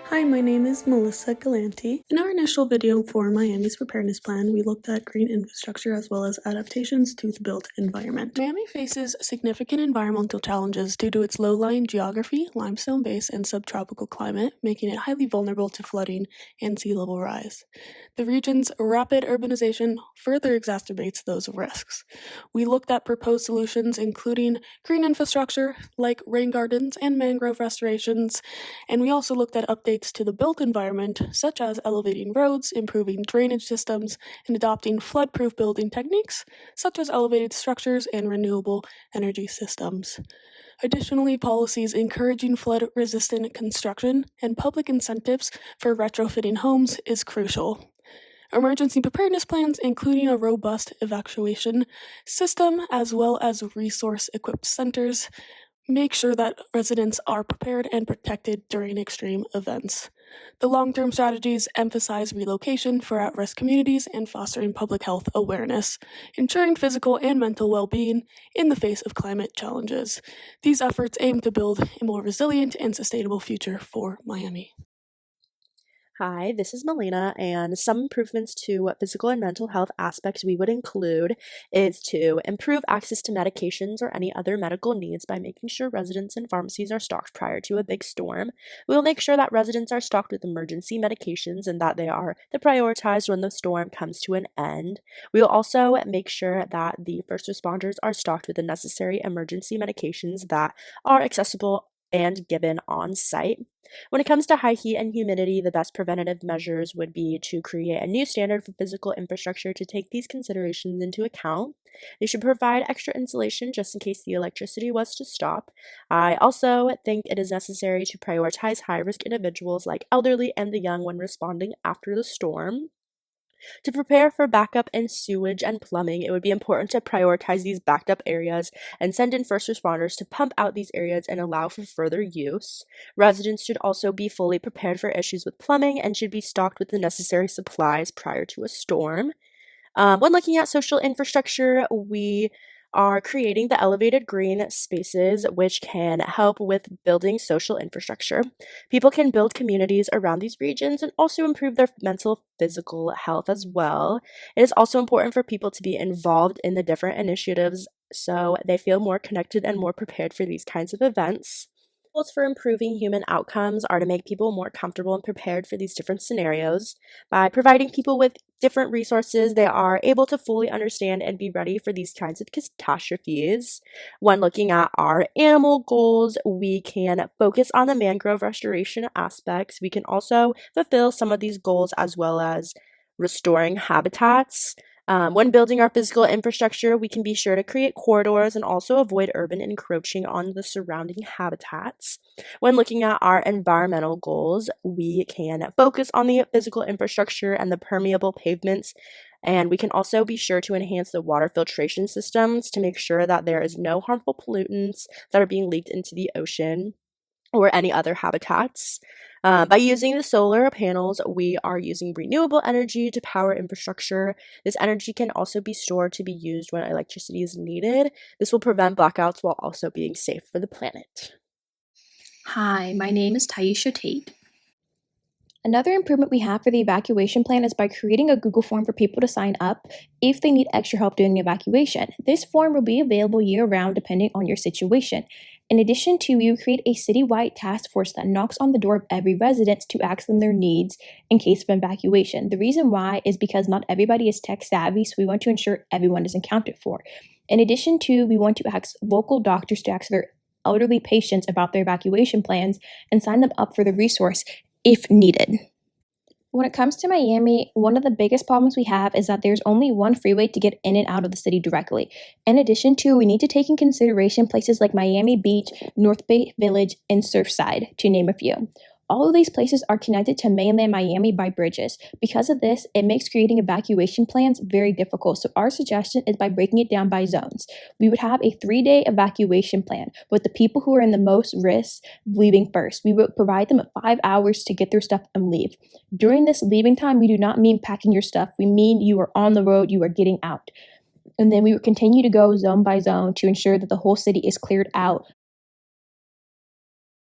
Hi, my name is Melissa Galanti. In our initial video for Miami's preparedness plan, we looked at green infrastructure as well as adaptations to the built environment. Miami faces significant environmental challenges due to its low-lying geography, limestone base, and subtropical climate, making it highly vulnerable to flooding and sea level rise. The region's rapid urbanization further exacerbates those risks. We looked at proposed solutions including green infrastructure like rain gardens and mangrove restorations, and we also looked at updates to the built environment, such as elevating roads, improving drainage systems, and adopting flood-proof building techniques, such as elevated structures and renewable energy systems. Additionally, policies encouraging flood-resistant construction and public incentives for retrofitting homes is crucial. Emergency preparedness plans, including a robust evacuation system as well as resource-equipped centers, make sure that residents are prepared and protected during extreme events. The long-term strategies emphasize relocation for at-risk communities and fostering public health awareness, ensuring physical and mental well-being in the face of climate challenges. These efforts aim to build a more resilient and sustainable future for Miami. Hi, this is Melina, and some improvements to physical and mental health aspects we would include is to improve access to medications or any other medical needs by making sure residents and pharmacies are stocked prior to a big storm. We will make sure that residents are stocked with emergency medications and that they are prioritized when the storm comes to an end. We will also make sure that the first responders are stocked with the necessary emergency medications that are accessible and given on site. When it comes to high heat and humidity, the best preventative measures would be to create a new standard for physical infrastructure to take these considerations into account. They should provide extra insulation just in case the electricity was to stop. I also think it is necessary to prioritize high-risk individuals like elderly and the young when responding after the storm. To prepare for backup in sewage and plumbing, it would be important to prioritize these backed up areas and send in first responders to pump out these areas and allow for further use. Residents should also be fully prepared for issues with plumbing and should be stocked with the necessary supplies prior to a storm. When looking at social infrastructure, we are creating the elevated green spaces, which can help with building social infrastructure. People can build communities around these regions and also improve their mental physical health as well. It is also important for people to be involved in the different initiatives so they feel more connected and more prepared for these kinds of events. Goals for improving human outcomes are to make people more comfortable and prepared for these different scenarios. By providing people with different resources, they are able to fully understand and be ready for these kinds of catastrophes. When looking at our animal goals, we can focus on the mangrove restoration aspects. We can also fulfill some of these goals as well as restoring habitats. When building our physical infrastructure, we can be sure to create corridors and also avoid urban encroaching on the surrounding habitats. When looking at our environmental goals, we can focus on the physical infrastructure and the permeable pavements, and we can also be sure to enhance the water filtration systems to make sure that there is no harmful pollutants that are being leaked into the ocean or any other habitats. By using the solar panels, we are using renewable energy to power infrastructure. This energy can also be stored to be used when electricity is needed. This will prevent blackouts while also being safe for the planet. Hi, my name is Taisha Tate. Another improvement we have for the evacuation plan is by creating a Google form for people to sign up if they need extra help during the evacuation. This form will be available year-round depending on your situation. In addition to, we will create a citywide task force that knocks on the door of every resident to ask them their needs in case of evacuation. The reason why is because not everybody is tech savvy, so we want to ensure everyone is accounted for. In addition to, we want to ask local doctors to ask their elderly patients about their evacuation plans and sign them up for the resource if needed. When it comes to Miami, one of the biggest problems we have is that there's only one freeway to get in and out of the city directly. In addition to, we need to take in consideration places like Miami Beach, North Bay Village, and Surfside, to name a few. All of these places are connected to mainland Miami by bridges. Because of this, it makes creating evacuation plans very difficult. So our suggestion is by breaking it down by zones. We would have a 3-day evacuation plan with the people who are in the most risk leaving first. We would provide them 5 hours to get their stuff and leave. During this leaving time, we do not mean packing your stuff. We mean you are on the road, you are getting out. And then we would continue to go zone by zone to ensure that the whole city is cleared out